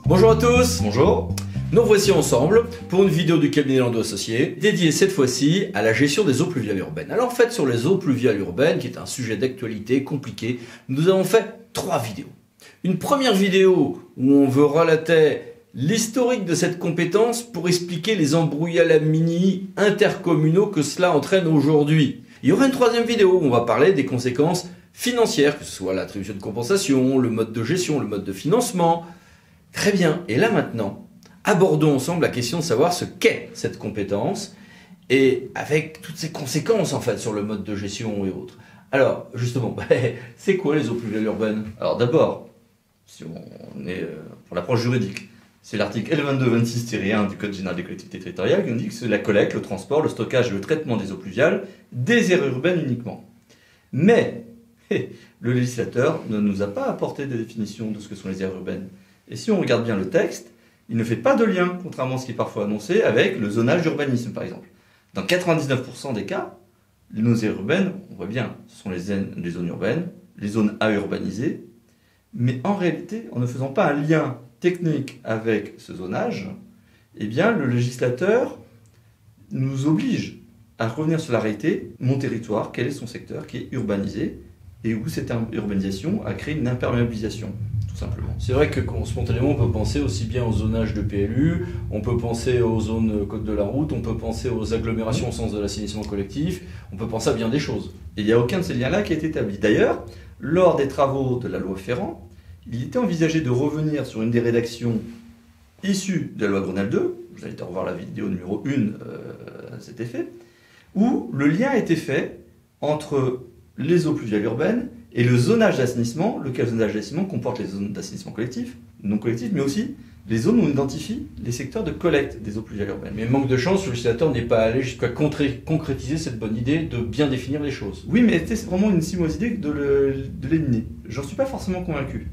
Bonjour à tous. Bonjour. Nous voici ensemble pour une vidéo du cabinet Landau Associés dédiée cette fois-ci à la gestion des eaux pluviales urbaines. Alors en fait sur les eaux pluviales urbaines, qui est un sujet d'actualité compliqué, nous avons fait 3 vidéos. Une première vidéo où on veut relater l'historique de cette compétence pour expliquer les embrouillamini intercommunaux que cela entraîne aujourd'hui. Il y aura une troisième vidéo où on va parler des conséquences financières, que ce soit l'attribution de compensation, le mode de gestion, le mode de financement. Très bien, et là maintenant, abordons ensemble la question de savoir ce qu'est cette compétence et avec toutes ses conséquences en fait sur le mode de gestion et autres. Alors justement, c'est quoi les eaux pluviales urbaines? Alors d'abord, si on est pour l'approche juridique, c'est l'article L2226-1 du Code général des collectivités territoriales qui nous dit que c'est la collecte, le transport, le stockage et le traitement des eaux pluviales des aires urbaines uniquement. Mais le législateur ne nous a pas apporté de définition de ce que sont les aires urbaines. Et si on regarde bien le texte, il ne fait pas de lien, contrairement à ce qui est parfois annoncé, avec le zonage d'urbanisme, par exemple. Dans 99% des cas, nos aires urbaines, on voit bien, ce sont les zones urbaines, les zones à urbaniser, mais en réalité, en ne faisant pas un lien technique avec ce zonage, eh bien, le législateur nous oblige à revenir sur la réalité, mon territoire, quel est son secteur qui est urbanisé, et où cette urbanisation a créé une imperméabilisation. Simplement. C'est vrai que spontanément on peut penser aussi bien au zonage de PLU, on peut penser aux zones code de la route, on peut penser aux agglomérations au sens de l'assainissement collectif, on peut penser à bien des choses. Et il n'y a aucun de ces liens-là qui a été établi. D'ailleurs, lors des travaux de la loi Ferrand, il était envisagé de revenir sur une des rédactions issues de la loi Grenelle 2, vous allez revoir la vidéo numéro 1 à cet effet, où le lien a été fait entre les eaux pluviales urbaines et le zonage d'assainissement, lequel zonage d'assainissement comporte les zones d'assainissement collectif, non collectif, mais aussi les zones où on identifie les secteurs de collecte des eaux pluviales urbaines. Mais manque de chance, le législateur n'est pas allé jusqu'à concrétiser cette bonne idée de bien définir les choses. Oui, mais c'est vraiment une si mauvaise idée de l'éliminer. J'en suis pas forcément convaincu.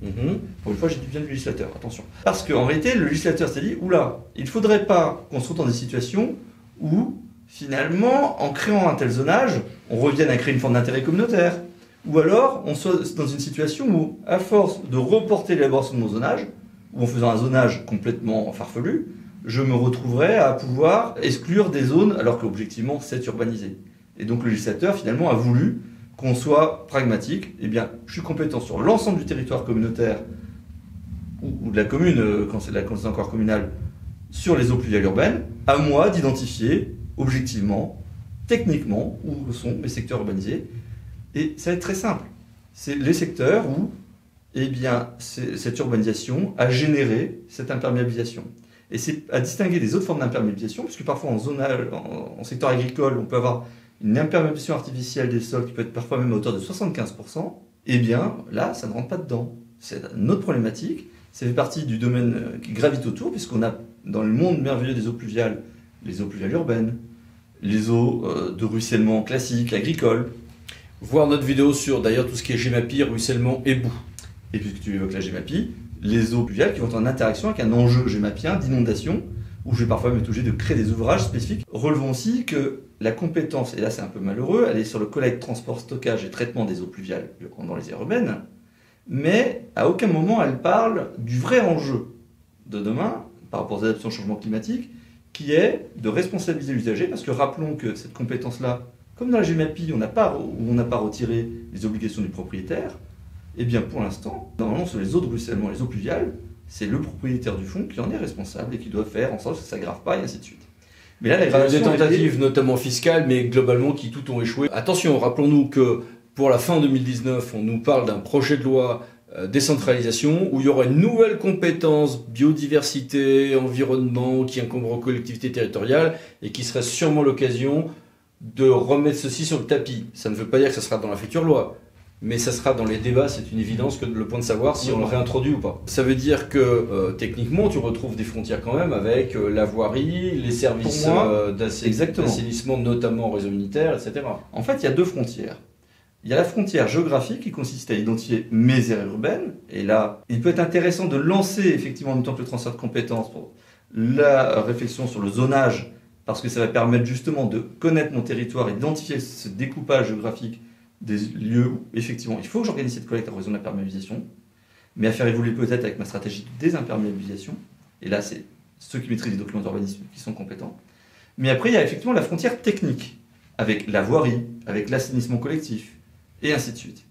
Pour une fois, j'ai dit bien du législateur, attention. Parce qu'en réalité, le législateur s'est dit, oula, il ne faudrait pas qu'on se retrouve dans des situations où, finalement, en créant un tel zonage, on revienne à créer une forme d'intérêt communautaire. Ou alors, on soit dans une situation où, à force de reporter l'élaboration de mon zonage, ou en faisant un zonage complètement farfelu, je me retrouverais à pouvoir exclure des zones alors qu'objectivement, c'est urbanisé. Et donc le législateur, finalement, a voulu qu'on soit pragmatique. Eh bien, je suis compétent sur l'ensemble du territoire communautaire, ou de la commune, quand c'est encore communal, sur les eaux pluviales urbaines, à moi d'identifier objectivement, techniquement, où sont mes secteurs urbanisés. Et ça va être très simple. C'est les secteurs où eh bien, cette urbanisation a généré cette imperméabilisation. Et c'est à distinguer des autres formes d'imperméabilisation, puisque parfois en secteur agricole, on peut avoir une imperméabilisation artificielle des sols qui peut être parfois même à hauteur de 75%. Eh bien, là, ça ne rentre pas dedans. C'est une autre problématique. Ça fait partie du domaine qui gravite autour, puisqu'on a dans le monde merveilleux des eaux pluviales, les eaux pluviales urbaines, les eaux de ruissellement classiques, agricoles. Voir notre vidéo sur d'ailleurs tout ce qui est GEMAPI, ruissellement et boue. Et puisque tu évoques la GEMAPI, les eaux pluviales qui vont être en interaction avec un enjeu GEMAPien d'inondation, où je vais parfois m'être obligé de créer des ouvrages spécifiques. Relevons aussi que la compétence, et là c'est un peu malheureux, elle est sur le collecte, transport, stockage et traitement des eaux pluviales dans les aires urbaines, mais à aucun moment elle parle du vrai enjeu de demain, par rapport aux adaptations au changement climatique, qui est de responsabiliser l'usager, parce que rappelons que cette compétence-là, comme dans la GEMAPI, on n'a pas retiré les obligations du propriétaire, eh bien pour l'instant, normalement sur les eaux de ruissellement et les eaux pluviales, c'est le propriétaire du fonds qui en est responsable et qui doit faire en sorte que ça ne grave pas et ainsi de suite. Mais là, il y a des tentatives notamment fiscales, mais globalement qui tout ont échoué. Attention, rappelons-nous que pour la fin 2019, on nous parle d'un projet de loi décentralisation où il y aura une nouvelle compétence biodiversité, environnement qui incombera aux collectivités territoriales et qui serait sûrement l'occasion de remettre ceci sur le tapis. Ça ne veut pas dire que ça sera dans la future loi, mais ça sera dans les débats, c'est une évidence que le point de savoir si on le réintroduit ou pas. Ça veut dire que techniquement tu retrouves des frontières quand même avec la voirie, les services d'assainissement, notamment en réseau unitaire, etc. En fait, il y a deux frontières. Il y a la frontière géographique qui consiste à identifier mes aires urbaines, et là, il peut être intéressant de lancer effectivement en même temps que le transfert de compétences pour la réflexion sur le zonage, parce que ça va permettre justement de connaître mon territoire et d'identifier ce découpage géographique des lieux où effectivement il faut que j'organise cette collecte en raison de la perméabilisation. mais à faire évoluer peut-être avec ma stratégie de désimperméabilisation. Et là, c'est ceux qui maîtrisent les documents d'urbanisme qui sont compétents. Mais après, il y a effectivement la frontière technique, avec la voirie, avec l'assainissement collectif, et ainsi de suite.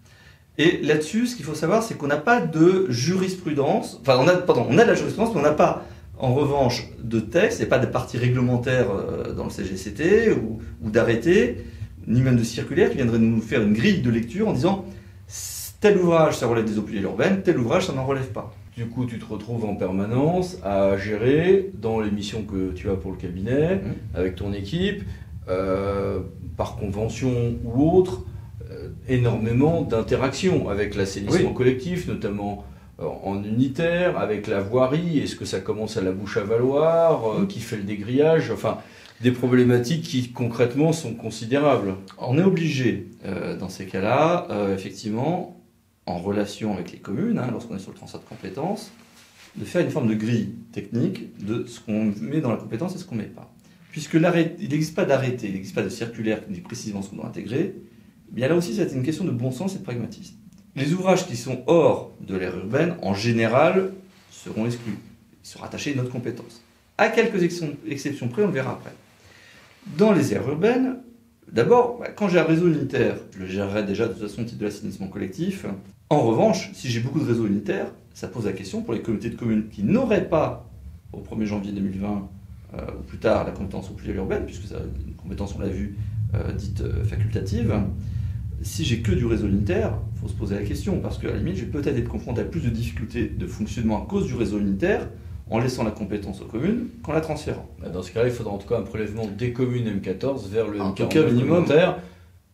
Et là-dessus, ce qu'il faut savoir, c'est qu'on n'a pas de jurisprudence, enfin, on a de la jurisprudence, mais on n'a pas, en revanche, de texte, il n'y a pas de partie réglementaire dans le CGCT ou d'arrêté, ni même de circulaire qui viendrait nous faire une grille de lecture en disant tel ouvrage, ça relève des eaux pluviales urbaines, tel ouvrage, ça n'en relève pas. Du coup, tu te retrouves en permanence à gérer dans les missions que tu as pour le cabinet, avec ton équipe, par convention ou autre, énormément d'interactions avec l'assainissement collectif, notamment en unitaire, avec la voirie, est-ce que ça commence à la bouche à valoir, qui fait le dégrillage, enfin, des problématiques qui concrètement sont considérables. On est obligé, dans ces cas-là, effectivement, en relation avec les communes, lorsqu'on est sur le transfert de compétences, de faire une forme de grille technique de ce qu'on met dans la compétence et ce qu'on ne met pas. Puisque il n'existe pas d'arrêté, il n'existe pas de circulaire qui dit précisément ce qu'on doit intégrer, eh bien là aussi, c'est une question de bon sens et de pragmatisme. Les ouvrages qui sont hors de l'aire urbaine, en général, seront exclus. Ils seront rattachés à une autre compétence. À quelques exceptions près, on le verra après. Dans les aires urbaines, d'abord, quand j'ai un réseau unitaire, je le gérerai déjà de toute façon au titre de l'assainissement collectif. En revanche, si j'ai beaucoup de réseaux unitaires, ça pose la question pour les communautés de communes qui n'auraient pas, au 1er janvier 2020, ou plus tard, la compétence eaux pluviales urbaines, puisque c'est une compétence, on l'a vu, dite facultative. Si j'ai que du réseau unitaire, il faut se poser la question, parce qu'à la limite, je vais peut-être être confronté à plus de difficultés de fonctionnement à cause du réseau unitaire, en laissant la compétence aux communes, qu'en la transférant. Dans ce cas-là, il faudra en tout cas un prélèvement des communes M14 vers le M49 minimum,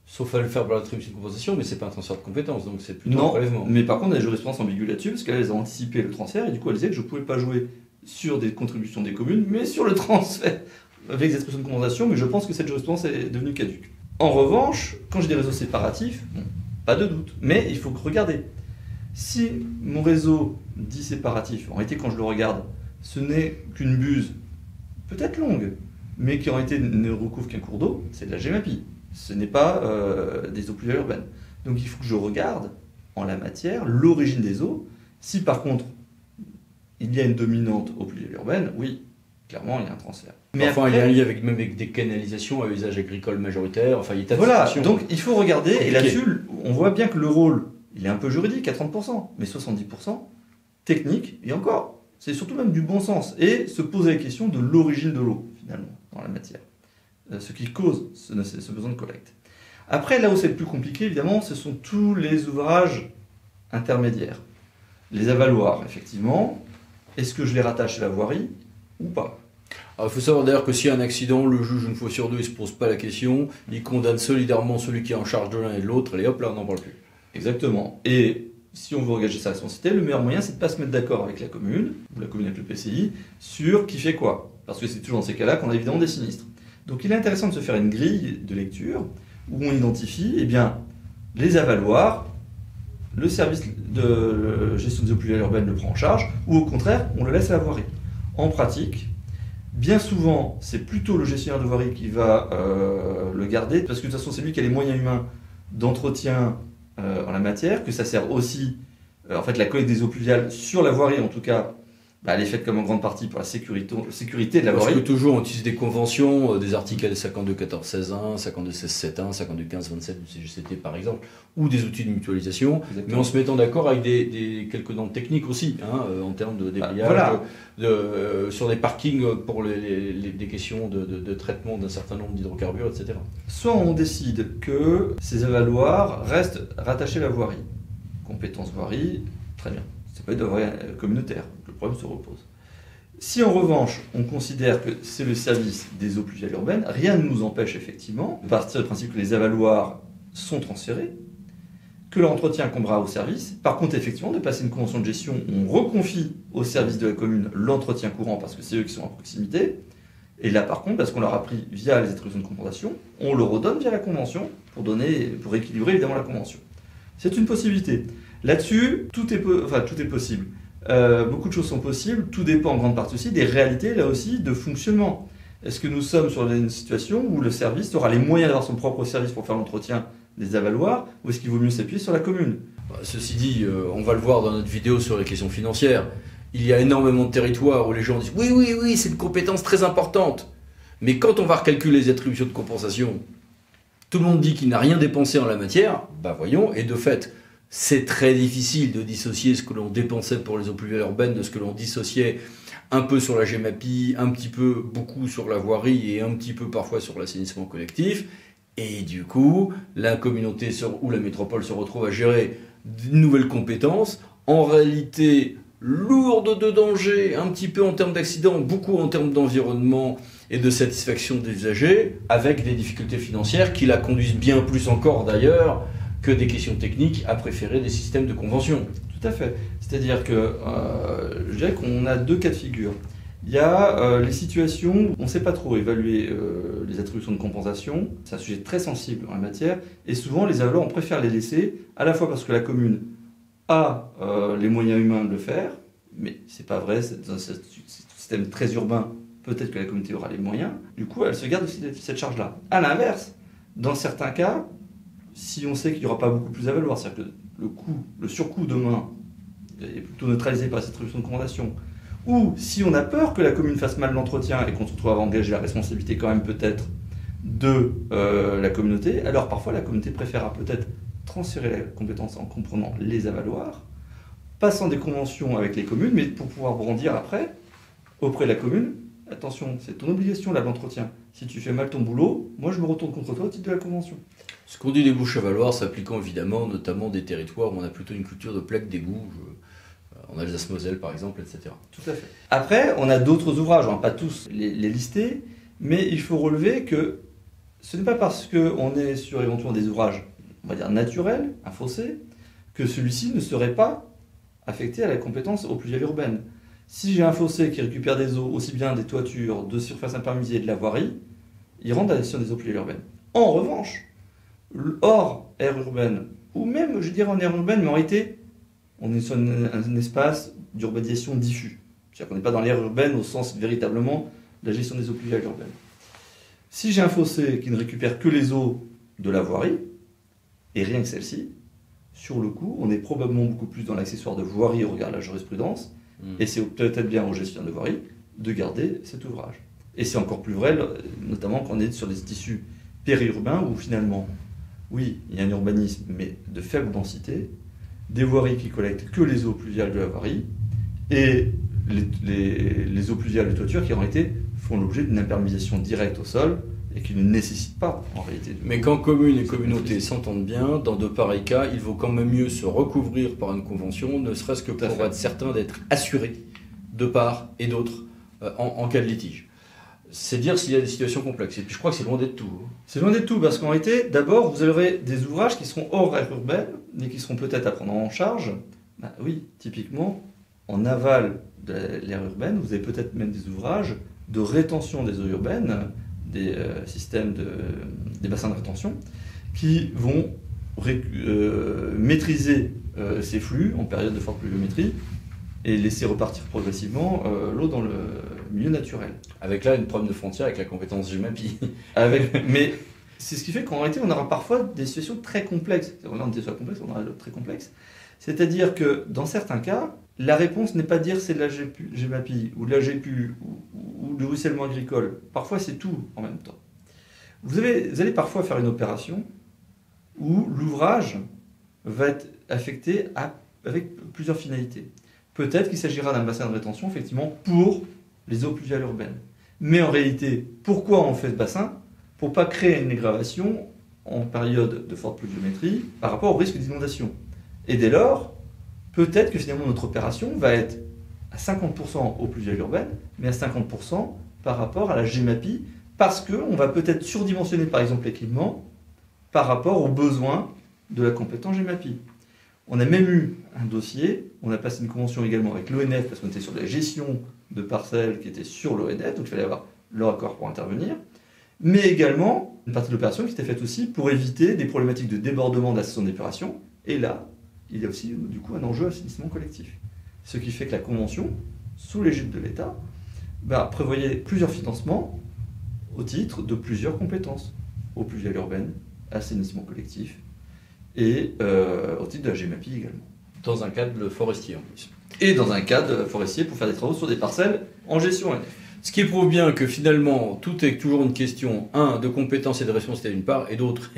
sauf à le faire par l'attribution de compensation, mais c'est pas un transfert de compétences, donc c'est plutôt un prélèvement. Mais par contre, il y a des jurisprudences ambiguës là-dessus, parce qu'elles ont anticipé le transfert, et du coup, elles disaient que je ne pouvais pas jouer sur des contributions des communes, mais sur le transfert, avec des attributions de compensation, mais je pense que cette jurisprudence est devenue caduque. En revanche, quand j'ai des réseaux séparatifs, pas de doute. Mais il faut regarder. Si mon réseau dit séparatif, en réalité, quand je le regarde, ce n'est qu'une buse, peut-être longue, mais qui en réalité ne recouvre qu'un cours d'eau, c'est de la GEMAPI. Ce n'est pas des eaux pluviales urbaines. Donc il faut que je regarde, en la matière, l'origine des eaux. Si par contre, il y a une dominante eaux pluviales urbaines, oui, clairement, il y a un transfert. Mais enfin, après, il y a un lien même avec des canalisations à usage agricole majoritaire. Enfin, il y a tas de situations. Donc il faut regarder, et là-dessus, on voit bien que le rôle, il est un peu juridique à 30%, mais 70% technique, et encore, c'est surtout même du bon sens. Et se poser la question de l'origine de l'eau, finalement, dans la matière. Ce qui cause ce besoin de collecte. Après, là où c'est le plus compliqué, évidemment, ce sont tous les ouvrages intermédiaires. Les avaloirs, effectivement. Est-ce que je les rattache à la voirie ou pas? Il faut savoir d'ailleurs que s'il y a un accident, le juge, une fois sur deux, il ne se pose pas la question, il condamne solidairement celui qui est en charge de l'un et de l'autre, et hop là, on n'en parle plus. Exactement. Et si on veut engager sa responsabilité, le meilleur moyen, c'est de ne pas se mettre d'accord avec la commune, ou la commune avec le PCI, sur qui fait quoi. Parce que c'est toujours dans ces cas-là qu'on a évidemment des sinistres. Donc il est intéressant de se faire une grille de lecture, où on identifie les avaloirs, le service de gestion des eaux pluviales urbaines le prend en charge, ou au contraire, on le laisse à la voirie. En pratique, bien souvent, c'est plutôt le gestionnaire de voirie qui va le garder, parce que de toute façon, c'est lui qui a les moyens humains d'entretien en la matière, que ça sert aussi, en fait, la collecte des eaux pluviales sur la voirie, en tout cas, elle est faite comme en grande partie pour la sécurité de la voirie. Parce que toujours, on utilise des conventions, des articles 52.14.16.1, 52.16.7.1, 52.15.27 du CGCT par exemple, ou des outils de mutualisation, mais en se mettant d'accord avec quelques normes techniques aussi, en termes de débrayage, sur des parkings pour des questions de traitement d'un certain nombre d'hydrocarbures, etc. Soit on décide que ces avaloirs restent rattachés à la voirie. Compétence voirie, très bien. Ça peut être de voirie communautaire. Le problème se repose. Si en revanche, on considère que c'est le service des eaux pluviales urbaines, rien ne nous empêche effectivement de partir du principe que les avaloirs sont transférés, que l'entretien incombera au service. Par contre, effectivement, de passer une convention de gestion où on reconfie au service de la commune l'entretien courant parce que c'est eux qui sont à proximité. Et là, par contre, parce qu'on leur a pris via les attributions de compensation, on le redonne via la convention pour équilibrer évidemment la convention. C'est une possibilité. Là-dessus, tout est possible. Beaucoup de choses sont possibles, tout dépend en grande partie aussi des réalités, là aussi, de fonctionnement. Est-ce que nous sommes sur une situation où le service aura les moyens d'avoir son propre service pour faire l'entretien des avaloirs, ou est-ce qu'il vaut mieux s'appuyer sur la commune? Ceci dit, on va le voir dans notre vidéo sur les questions financières, il y a énormément de territoires où les gens disent oui, oui, oui, c'est une compétence très importante. Mais quand on va recalculer les attributions de compensation, tout le monde dit qu'il n'a rien dépensé en la matière, bah voyons, et de fait, c'est très difficile de dissocier ce que l'on dépensait pour les eaux pluviales urbaines de ce que l'on dissociait un peu sur la GEMAPI, un petit peu, beaucoup sur la voirie et un petit peu parfois sur l'assainissement collectif. Et du coup, la communauté ou la métropole se retrouve à gérer de nouvelles compétences, en réalité lourdes de dangers, un petit peu en termes d'accidents, beaucoup en termes d'environnement et de satisfaction des usagers, avec des difficultés financières qui la conduisent bien plus encore d'ailleurs que des questions techniques à préférer des systèmes de convention. Tout à fait. C'est-à-dire que je dirais qu'on a deux cas de figure. Il y a les situations où on ne sait pas trop évaluer les attributions de compensation. C'est un sujet très sensible en la matière. Et souvent, les évaluateurs, on préfère les laisser, à la fois parce que la commune a les moyens humains de le faire, mais c'est pas vrai, dans un système très urbain, peut-être que la communauté aura les moyens. Du coup, elle se garde aussi cette charge-là. À l'inverse, dans certains cas, si on sait qu'il n'y aura pas beaucoup plus à valoir, c'est-à-dire que le surcoût demain est plutôt neutralisé par cette attribution de compensation, ou si on a peur que la commune fasse mal l'entretien et qu'on se retrouve à engager la responsabilité quand même peut-être de la communauté, alors parfois la communauté préférera peut-être transférer la compétence en comprenant les avaloirs, passant des conventions avec les communes, mais pour pouvoir brandir après, auprès de la commune, attention, c'est ton obligation là de l'entretien. Si tu fais mal ton boulot, moi je me retourne contre toi au titre de la convention. Ce qu'on dit des bouches à valoir s'appliquant évidemment notamment des territoires où on a plutôt une culture de plaques d'égout, en Alsace-Moselle par exemple, etc. Tout à fait. Après, on a d'autres ouvrages, on va pas tous les lister, mais il faut relever que ce n'est pas parce qu'on est sur éventuellement des ouvrages, on va dire naturels, un fossé, que celui-ci ne serait pas affecté à la compétence eaux pluviales urbaines. Si j'ai un fossé qui récupère des eaux, aussi bien des toitures, de surface imperméabilisée et de la voirie, il rentre dans la gestion des eaux pluviales urbaines. En revanche, hors aire urbaine, ou même, je dirais en aire urbaine, mais en réalité, on est sur un espace d'urbanisation diffus. C'est-à-dire qu'on n'est pas dans l'aire urbaine au sens véritablement de la gestion des eaux pluviales urbaines. Si j'ai un fossé qui ne récupère que les eaux de la voirie, et rien que celle-ci, sur le coup, on est probablement beaucoup plus dans l'accessoire de voirie au regard de la jurisprudence, et c'est peut-être bien aux gestionnaires de voirie de garder cet ouvrage. Et c'est encore plus vrai, notamment quand on est sur des tissus périurbains où finalement, oui, il y a un urbanisme, mais de faible densité, des voiries qui collectent que les eaux pluviales de la voirie, et les eaux pluviales de toiture qui en réalité font l'objet d'une imperméabilisation directe au sol et qui ne nécessitent pas en réalité. Mais quand communes et communautés s'entendent bien, dans de pareils cas, il vaut quand même mieux se recouvrir par une convention, ne serait-ce que pour être certain d'être assuré de part et d'autre en cas de litige. C'est dire s'il y a des situations complexes. Et puis je crois que c'est loin d'être tout. C'est loin d'être tout, parce qu'en réalité, d'abord, vous aurez des ouvrages qui seront hors aire urbaine, mais qui seront peut-être à prendre en charge. Bah, oui, typiquement, en aval de l'aire urbaine, vous avez peut-être même des ouvrages de rétention des eaux urbaines, des systèmes des bassins de rétention, qui vont maîtriser ces flux en période de forte pluviométrie et laisser repartir progressivement l'eau dans le milieu naturel. Avec là une problème de frontière avec la compétence GEMAPI. Mais c'est ce qui fait qu'en réalité on aura parfois des situations très complexes. Là on dit soit complexe, on aura d'autres très complexes. C'est-à-dire que dans certains cas, la réponse n'est pas de dire c'est de la GEMAPI ou de la GEPU ou du ruissellement agricole. Parfois c'est tout en même temps. Vous allez parfois faire une opération où l'ouvrage va être affecté avec plusieurs finalités. Peut-être qu'il s'agira d'un bassin de rétention, effectivement, pour les eaux pluviales urbaines. Mais en réalité, pourquoi on fait ce bassin? Pour ne pas créer une aggravation en période de forte pluviométrie par rapport au risque d'inondation. Et dès lors, peut-être que finalement notre opération va être à 50% eaux pluviales urbaines, mais à 50% par rapport à la GEMAPI, parce qu'on va peut-être surdimensionner par exemple l'équipement par rapport aux besoins de la compétence GEMAPI. On a même eu un dossier, on a passé une convention également avec l'ONF, parce qu'on était sur la gestion de parcelles qui étaient sur l'ONF, donc il fallait avoir leur accord pour intervenir, mais également une partie de l'opération qui était faite aussi pour éviter des problématiques de débordement de la station d'épuration, et là, il y a aussi du coup un enjeu assainissement collectif. Ce qui fait que la convention, sous l'égide de l'État, prévoyait plusieurs financements au titre de plusieurs compétences, eaux pluviales urbaines, assainissement collectif, et au titre de la GEMAPI également. Dans un cadre forestier en plus. Et dans un cadre forestier pour faire des travaux sur des parcelles en gestion NF. Ce qui prouve bien que finalement, tout est toujours une question, de compétences et de responsabilité d'une part, et d'autre,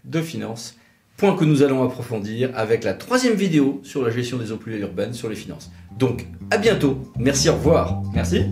de finances. Point que nous allons approfondir avec la 3e vidéo sur la gestion des eaux pluviales urbaines sur les finances. Donc, à bientôt. Merci, au revoir. Merci.